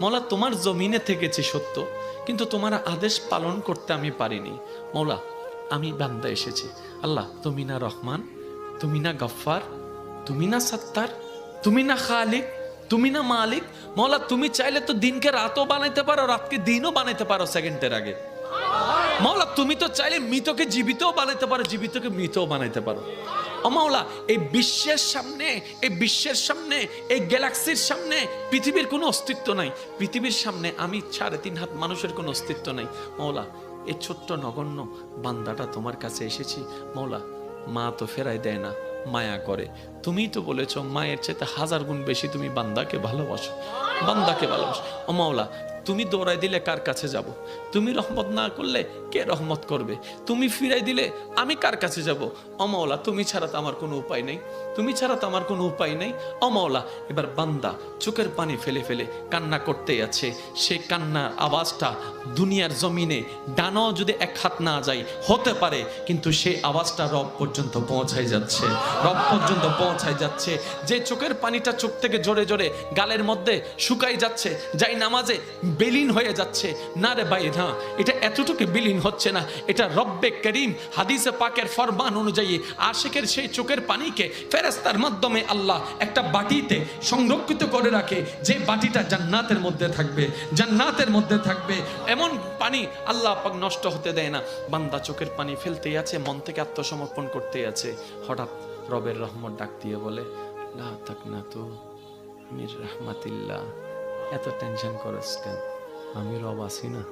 মৌলা তোমার জমিনে থেকেছি সত্য, কিন্তু তোমার আদেশ পালন করতে আমি পারিনি। মৌলা আমি বান্দা এসেছি। আল্লাহ তুমি না রহমান, তুমি না গফফার, তুমি না সত্তার, তুমি না খালিক, তুমি না মালিক। মৌলা তুমি চাইলে তো দিনকে রাতও বানাইতে পারো, রাতকে দিনও বানাইতে পারো সেকেন্ডের আগে। মৌলা তুমি তো চাইলে মৃতকে জীবিতও বানাইতে পারো, জীবিতকে মৃতও বানাইতে পারো। ও মাওলা, এই বিশ্বের সামনে, এই বিশ্বের সামনে, এই গ্যালাক্সির সামনে পৃথিবীর কোনো অস্তিত্ব নাই। পৃথিবীর সামনে আমি 3.5 হাত মানুষের কোনো অস্তিত্ব নাই। মাওলা এই ছোট্ট নগণ্য বান্দাটা তোমার কাছে এসেছি। মাওলা মা তো ফেরাই দেয় না, মায়া করে। তুমিই তো বলেছো মায়ের চাইতে 1000 গুণ বেশি তুমি বান্দাকে ভালোবাসো, বান্দাকে ভালোবাসো। ও মাওলা তুমি দৌড়াই দিলে কার কাছে যাব? তুমি রহমত না করলে কে রহমত করবে? তুমি ফিরাই দিলে আমি কার কাছে যাব? ও মাওলা তুমি ছাড়া তো আমার কোনো উপায় নেই, তুমি ছাড়া তো আমার কোনো উপায় নেই। ও মাওলা এবার বান্দা চোখের পানি ফেলে ফেলে কান্না করতেই আছে। সে কান্নার আওয়াজটা দুনিয়ার জমিনে ডানাও যদি 1 হাত না যায় হতে পারে, কিন্তু সেই আওয়াজটা রব পর্যন্ত পৌঁছায় যাচ্ছে, রব পর্যন্ত পৌঁছায় যাচ্ছে। যে চোখের পানিটা চোখ থেকে জোরে জোরে গালের মধ্যে শুকাই যাচ্ছে, যাই নামাজে বিলীন হয়ে যাচ্ছে। না রে ভাই না, এটা এতটুকু বিলীন হচ্ছে না, এটা রব্বে করিম হাদিসে পাকের ফরমান অনুযায়ী আশিকের সেই চোখের পানিকে ফেরেশতার মাধ্যমে আল্লাহ একটা বাটিতে সংরক্ষিত করে রাখে, যে বাটিটা জান্নাতের মধ্যে থাকবে, জান্নাতের মধ্যে থাকবে। এমন পানি আল্লাহ পাক নষ্ট হতে দেয় না। বান্দা চোখের পানি ফেলতেই আছে, মন থেকে আত্মসমর্পণ করতেই আছে। হঠাৎ রবের রহমত ডাক দিয়ে বলে, লা তাকনাতু মির রাহমাতিল্লাহ। এত টেনশন করস কেন? আমি রব আছি না?